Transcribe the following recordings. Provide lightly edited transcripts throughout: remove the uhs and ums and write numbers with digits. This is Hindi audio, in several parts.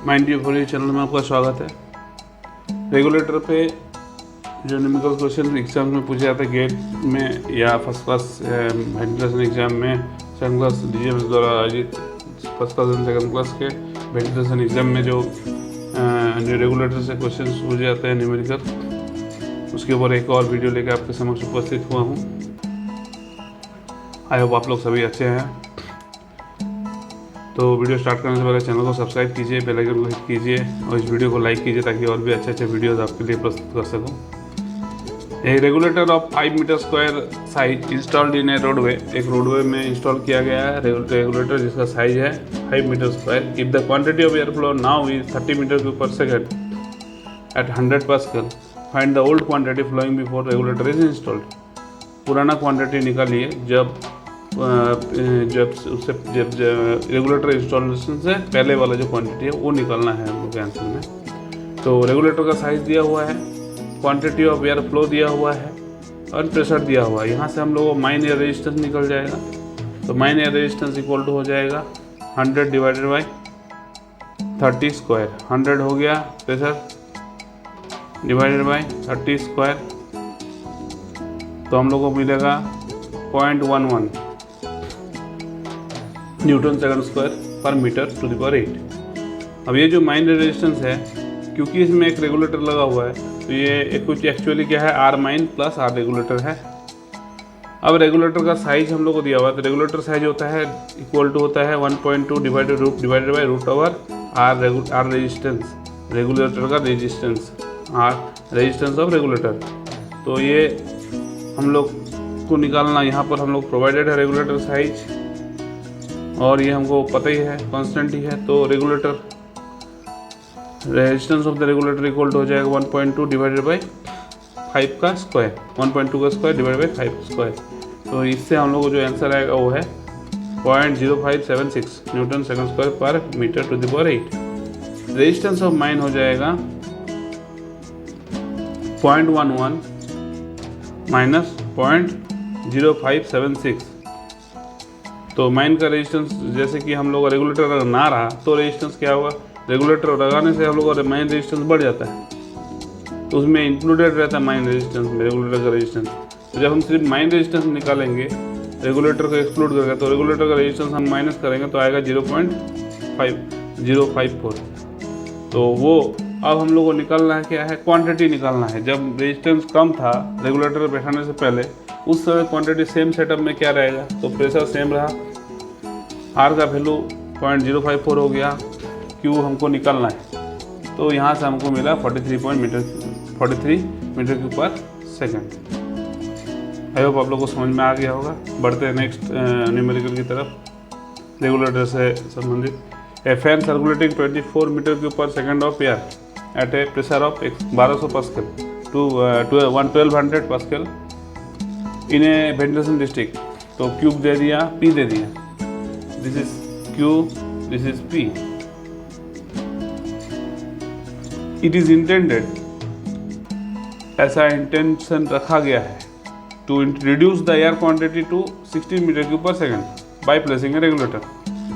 Mind you for you channel में आपका स्वागत है। रेगुलेटर पे जो न्यूमेरिकल क्वेश्चन एग्जाम में पूछे जाते हैं गेट में या फर्स्ट क्लास वेंटिलेशन एग्जाम में सेकंड क्लास डीजीएमएस द्वारा आयोजित first class and second class के वेंटिलेशन एग्जाम में जो रेगुलेटर से क्वेश्चन पूछे जाते हैं न्यूमेरिकल, उसके ऊपर एक और वीडियो लेकर आपके समक्ष उपस्थित हुआ हूँ। आई होप आप लोग सभी अच्छे हैं। तो वीडियो स्टार्ट करने से पहले चैनल को सब्सक्राइब कीजिए, बेल आइकन को हिट कीजिए और इस वीडियो को लाइक कीजिए ताकि और भी अच्छे वीडियोस आपके लिए प्रस्तुत कर सकूं। A regulator of 5 metre square size installed in a roadway, एक रोडवे में इंस्टॉल किया गया है रेगुलेटर जिसका साइज है 5 metre square. If the quantity of air flow now is 30 metre cube per second at 100 pascal, find the old quantity flowing before regulator is installed. पुराना क्वांटिटी निकालिए जब रेगुलेटर इंस्टॉलेशन से पहले वाला जो क्वांटिटी है वो निकालना है हम लोग के आंसर में। तो रेगुलेटर का साइज दिया हुआ है, क्वांटिटी ऑफ एयर फ्लो दिया हुआ है और प्रेशर दिया हुआ है। यहाँ से हम लोग को माइन एयर रेजिस्टेंस निकल जाएगा। तो mine air resistance equal to हो जाएगा 100 डिवाइडेड बाई 30 स्क्वायर। 100 हो गया प्रेशर डिवाइडेड बाई 30 स्क्वायर, तो हम लोग को मिलेगा 0.11 Newton second square per metre to the power 8। अब ये जो माइन रेजिस्टेंस है, क्योंकि इसमें एक रेगुलेटर लगा हुआ है तो ये कुछ एक्चुअली क्या है, R mine plus R regulator है। अब रेगुलेटर का साइज हम लोग को दिया हुआ है, तो रेगुलेटर साइज होता है इक्वल टू होता है 1.2 divided by root over R resistance, regulator का resistance, R resistance of regulator. तो ये हम लोग को निकालना, यहाँ पर हम लोग प्रोवाइडेड है रेगुलेटर साइज और ये हमको पता ही है कांस्टेंट ही है। तो regulator resistance of the regulator equal to हो जाएगा 1.2 डिवाइडेड बाई 5 का स्क्वायर, 1.2 का स्क्वायर डिवाइडेड बाई 5 स्क्वायर। तो इससे हम लोग को जो आंसर आएगा वो है 0.0576 newton second square per metre to the power 8। Resistance of mine हो जाएगा 0.11 माइनस 0.0576। तो माइन का रेजिस्टेंस, जैसे कि हम लोग रेगुलेटर अगर ना रहा तो रेजिस्टेंस क्या होगा, रेगुलेटर लगाने से हम लोग का माइन रेजिस्टेंस बढ़ जाता है, तो उसमें इंक्लूडेड रहता है माइन रेजिस्टेंस में रेगुलेटर का रेजिस्टेंस। तो जब हम सिर्फ माइन रेजिस्टेंस निकालेंगे रेगुलेटर को एक्सक्लूड करके, तो रेगुलेटर का रेजिस्टेंस हम माइनस करेंगे तो आएगा 0.5054। तो वो अब हम लोग को निकालना है क्या है, क्वांटिटी निकालना है। जब रेजिस्टेंस कम था रेगुलेटर बैठाने से पहले, उस समय क्वांटिटी सेम सेटअप में क्या रहेगा, तो प्रेशर सेम रहा, आर का वैल्यू 0.054 हो गया, क्यू हमको निकालना है। तो यहाँ से हमको मिला 43 metre cube per second. I hope आप लोग को समझ में आ गया होगा। बढ़ते हैं नेक्स्ट न्यूमेरिकल की तरफ रेगुलेटर से संबंधित। A fan circulating 24 metre cube per second of air at a pressure of 1200 pascal to 1200 pascal in a ventilation district. तो क्यूब दे दिया, पी दे दिया, this is Q, this is P. It is intended, ऐसा इंटेंशन रखा गया है, to reduce the air quantity to 16 metre cube per second by placing a regulator.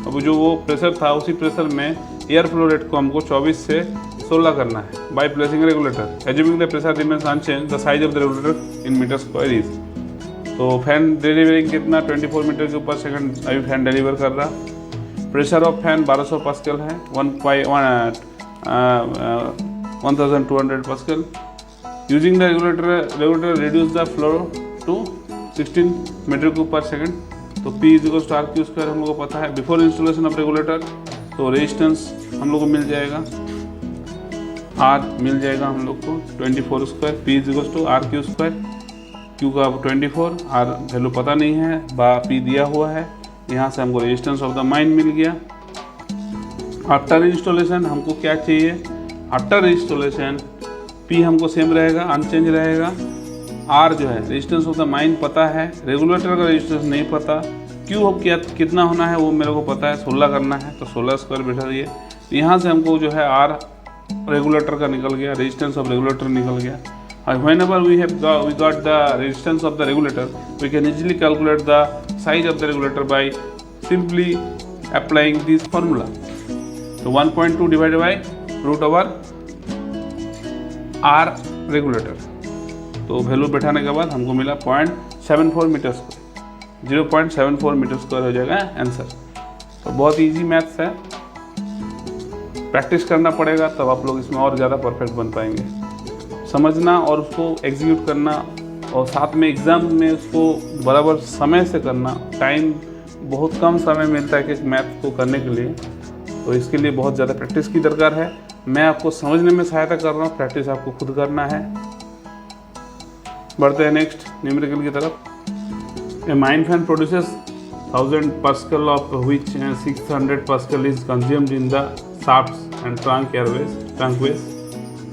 अब जो वो प्रेशर था उसी प्रेशर में एयर फ्लो रेट को हमको 24 से 16 करना है by placing regulator. Assuming the pressure remains unchanged, the size of the regulator in metre square is. तो फैन डिलीवरिंग कितना 24 मीटर के ऊपर सेकंड अभी फैन डिलीवर कर रहा। प्रेशर ऑफ फैन 1200 पास्कल है, 1200 pascal. Using the regulator reduce the flow to 16 metre cube per second. तो P is equal to R Q square हम लोग को पता है बिफोर इंस्टॉलेशन ऑफ रेगुलेटर। तो रेजिस्टेंस हम लोग को मिल जाएगा, R मिल जाएगा हम लोग को 24 square, P is equal to R Q square, Q का 24, R वैल्यू पता नहीं है, P दिया हुआ है। यहाँ से हमको रेजिस्टेंस ऑफ द माइन मिल गया। आफ्टर इंस्टॉलेशन हमको क्या चाहिए, आफ्टर इंस्टॉलेशन P हमको सेम रहेगा, अनचेंज रहेगा। R जो है रेजिस्टेंस ऑफ द माइन पता है, रेगुलेटर का रेजिस्टेंस नहीं पता। Q क्या कितना होना है वो मेरे को पता है, 16 करना है, तो 16 स्क्वायर बैठा दिए। यहाँ से हमको जो है R रेगुलेटर का निकल गया, रेजिस्टेंस ऑफ रेगुलेटर निकल गया। Whenever we got the resistance of the regulator, we can easily calculate the size of the regulator by simply applying this formula. तो 1.2 divided by root over R regulator, तो वैल्यू बैठाने के बाद हमको मिला 0.74 मीटर स्क्वायर, 0.74 मीटर स्क्वायर हो जाएगा आंसर। तो बहुत इजी मैथ्स है, प्रैक्टिस करना पड़ेगा तब आप लोग इसमें और ज़्यादा परफेक्ट बन पाएंगे। समझना और उसको एग्जीक्यूट करना और साथ में एग्ज़ाम में उसको बराबर समय से करना। टाइम बहुत कम समय मिलता है कि मैथ को करने के लिए, तो इसके लिए बहुत ज़्यादा प्रैक्टिस की दरकार है। मैं आपको समझने में सहायता कर रहा हूँ, प्रैक्टिस आपको खुद करना है। बढ़ते हैं नेक्स्ट न्यूमेरिकल की तरफ। A mine fan produces 1000 pascal of which 600 pascal is consumed in the shafts and trunk airways.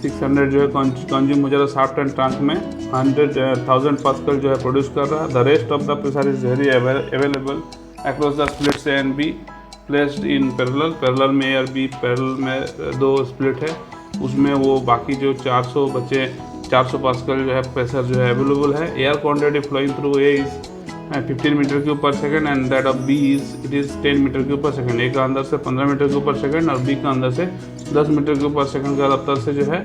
600 जो है कंज्यूम हो जा रहा है शाफ्ट एंड ट्रंक में, 1000 पास्कल जो है प्रोड्यूस कर रहा है। The rest of the pressure is very available across the splits A and be placed in parallel में ए और बी पैरेलल में दो स्प्लिट है, उसमें वो बाकी जो 400 बचे 400 पास्कल जो है प्रेशर जो है अवेलेबल है। Air quantity flowing through A is 15 metre cube per second and that of B it is 10 metre cube per second. A का अंदर से 15 मीटर क्यूब पर सेकेंड और बी का अंदर से 10 मीटर क्यूब पर सेकेंड का रफ्तार से जो है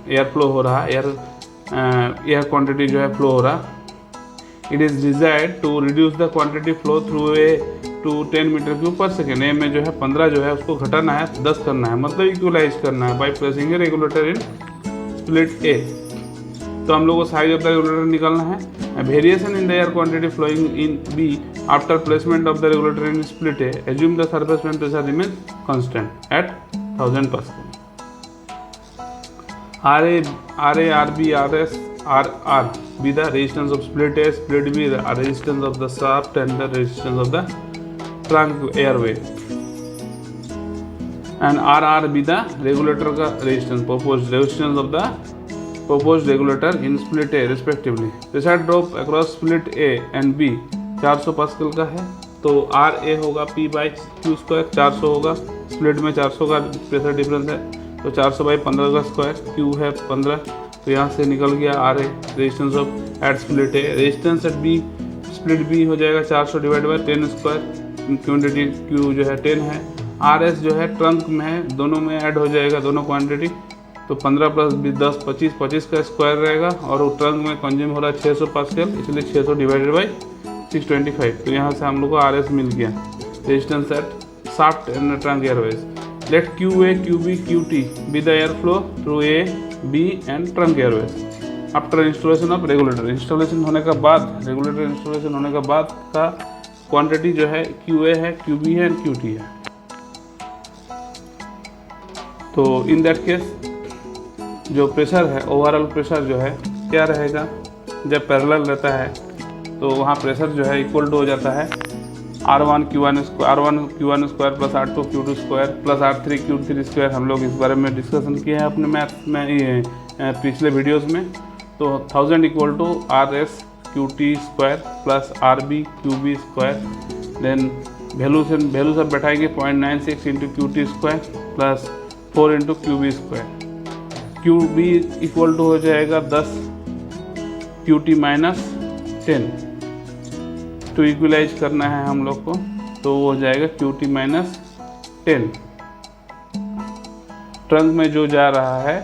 एयर फ्लो हो रहा है, एयर क्वांटिटी जो है फ्लो हो रहा। It is desired to reduce the quantity flow through A to 10 metre cube per second. A में जो है 15 जो है उसको घटाना है, 10 करना है, मतलब इक्वलाइज करना है by placing a regulator in split ए। तो हम लोग को साइज ऑफ द रेगुलेटर निकालना है। Variation in the air quantity flowing in B after placement of the regulator in split A, assume the surface में pressure remain constant at 1000 pascal. RA, RB, RR be the resistance of split A, split B, the resistance of the shaft and the resistance of the trunk airway, and RR be the regulator का resistance, proposed resistance of the proposed regulator in split A respectively. Pressure drop across split A and B 400 pascal का है, तो RA होगा P बाई Q स्क्वायर, 400 होगा, स्प्लिट में 400 का प्रेशर डिफरेंस है, तो 400 बाई 15 का स्क्वायर, Q है 15, तो यहाँ से निकल गया RA resistance of at split A. Resistance at B split B हो जाएगा 400 divide by 10 square, quantity Q जो है 10 है। RS जो है ट्रंक में है, दोनों में ऐड हो जाएगा दोनों क्वांटिटी, तो 15 प्लस 10 25, 25 का स्क्वायर रहेगा, और वो ट्रंक में कंज्यूम हो रहा है 600 पास्कल, इसलिए 600 डिवाइडेड बाई 625। तो यहाँ से हम लोग को RS मिल गया, resistance at shaft and trunk airways. Let QA, QB, QT be the air flow through A, B and trunk airways after installation of regulator. Installation होने का बाद, रेगुलेटर इंस्टॉलेशन होने का बाद का क्वांटिटी जो है QA है, QB है एंड QT है। तो इन दैट केस जो प्रेशर है, ओवरऑल प्रेशर जो है क्या रहेगा, जब पैरेलल रहता है तो वहाँ प्रेशर जो है इक्वल टू हो जाता है R1 Q1 square plus R2 Q2 square plus R3 Q3 square. हम लोग इस बारे में डिस्कशन किए हैं अपने मैथ में, ये पिछले वीडियोस में। तो 1000 equal to RS QT square plus RB QB square, then value सब बैठाएंगे 0.96 into QT square plus 4 into QB square. QB equal to हो जाएगा 10 QT माइनस 10, तो इक्वलाइज करना है हम लोग को, तो वो हो जाएगा QT माइनस 10। ट्रंक में जो जा रहा है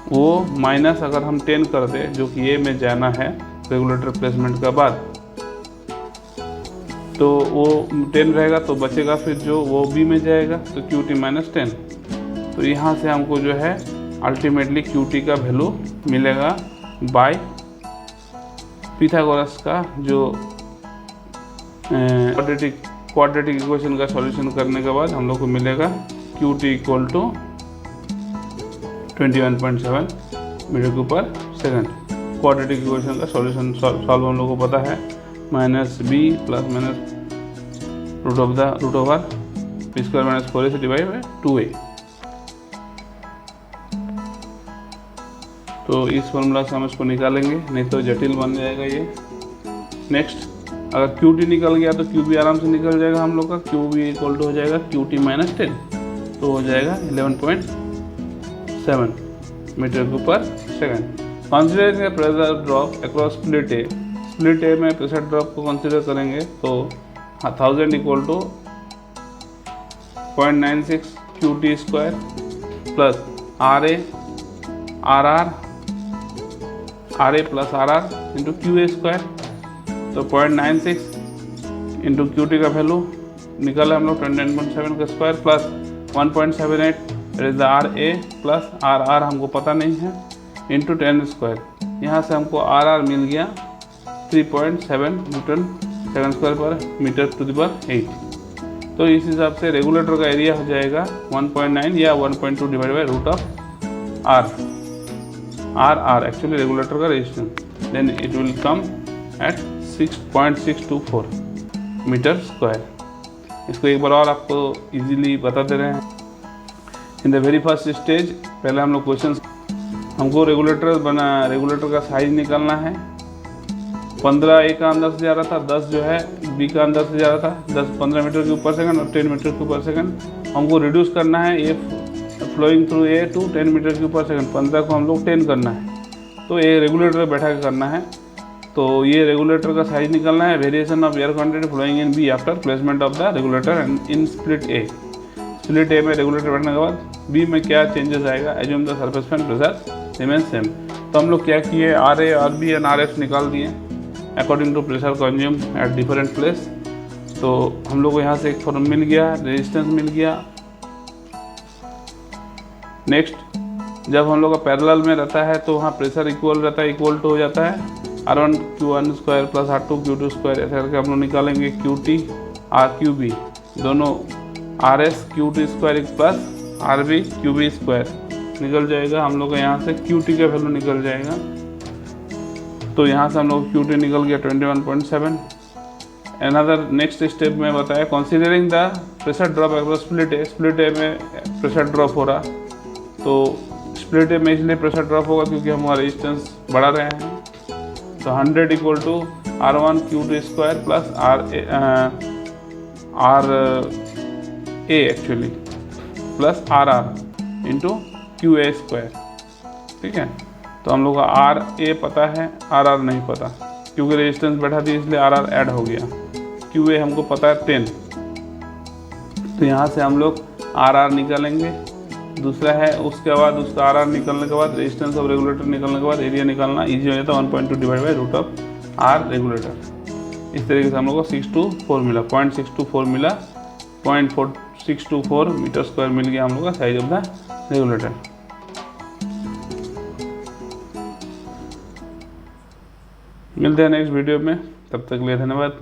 वो माइनस अगर हम 10 कर दे, जो कि ए में जाना है रेगुलेटर प्लेसमेंट के बाद, तो वो 10 रहेगा, तो बचेगा फिर जो वो बी में जाएगा, तो QT माइनस 10। तो यहाँ से हमको जो है अल्टीमेटली QT का वैल्यू मिलेगा बाय पिथागोरस का जो क्वाड्रेटिक इक्वेशन का सॉल्यूशन करने के बाद हम लोग को मिलेगा QT equal to 21.7 metre cube per second. Quadratic equation का सॉल्यूशन सॉल्व हम लोग को पता है, minus B plus minus root over P square minus 4a से डिवाइड बाई 2a। तो इस फॉर्मूला से हम इसको निकालेंगे, नहीं तो जटिल बन जाएगा ये। नेक्स्ट, अगर QT निकल गया तो QB आराम से निकल जाएगा हम लोग का। QB इक्वल टू हो जाएगा QT माइनस 10, तो हो जाएगा 11.7 metre cube per second. Consider pressure drop across split A. Split A में प्रेशर ड्रॉप को कंसिडर करेंगे तो 1000 equal to 0.96 QT square plus RA plus RR into QA square. तो 0.96 इंटू QT का वैल्यू निकाला हम लोग 29.7 का square plus 1.78 is the RA plus RR हमको पता नहीं है इंटू 10 स्क्वायर। यहाँ से हमको RR मिल गया 3.7 Newton second square per metre to the power 8। तो इस हिसाब से रेगुलेटर का एरिया हो जाएगा 1.9 या 1.2 divide by root of R actually regulator का resistance, then it will come at 6.624 metre square. इसको एक बार और आपको इजीली बता दे रहे हैं। In the very first stage पहले हम लोग क्वेश्चन, हमको रेगुलेटर का साइज निकालना है। 15 A का अंदर से जा रहा था, 10 जो है B का अंदर से जा रहा था, 15 मीटर क्यूब पर सेकंड और 10 मीटर क्यूब पर सेकंड। हमको रिड्यूस करना है ये flowing through A to 10 metre cube per second. 15 को हम लोग 10 करना है, तो ये रेगुलेटर बैठा के करना है। तो ये रेगुलेटर का साइज निकालना है। Variation of air quantity flowing in B after placement of the regulator and in split A। Split A में रेगुलेटर बैठने के बाद B में क्या चेंजेस आएगा। Assume the surface fan pressure remain same. तो हम लोग क्या किए, RA RB एंड RF निकाल दिए according to pressure consume at different place. तो हम लोग को यहाँ से एक फॉर्म मिल गया, रेजिस्टेंस मिल गया। नेक्स्ट, जब हम लोग का पैरेलल में रहता है तो वहाँ प्रेशर इक्वल रहता है, इक्वल टू हो जाता है R1 Q1 square plus R2 Q2 square. ऐसे करके हम लोग निकालेंगे QT RQB, दोनों RS QT square plus RB QB square निकल जाएगा। हम लोग का यहाँ से QT का वैल्यू निकल जाएगा। तो यहाँ से हम लोग QT निकल गया 21.7। अनदर नेक्स्ट स्टेप में बताया considering the pressure drop across split A। Split A में प्रेशर ड्रॉप हो रहा, तो स्प्लिट A में इसलिए प्रेशर ड्रॉप होगा क्योंकि हमारा रेजिस्टेंस बढ़ा रहे हैं। तो 100 equal to R1 QT square plus RA actually plus RR into QA square. ठीक है, तो हम लोग का RA पता है, RR नहीं पता क्योंकि रेजिस्टेंस बैठा थी इसलिए RR ऐड हो गया। QA हमको पता है 10, तो यहाँ से हम लोग RR निकालेंगे। दूसरा है उसके बाद उसका RR निकलने के बाद रेजिस्टेंस ऑफ रेगुलेटर निकलने के बाद एरिया निकालना ईजी हो जाता है। 1.2 divide by root of R regulator. इस तरीके से हम लोग को 624 मिला, 0.624 मिला, 0.4624 मीटर स्क्वायर मिल गया हम लोग का साइज ऑफ द रेगुलेटर। मिलते हैं नेक्स्ट वीडियो में, तब तक के लिए धन्यवाद।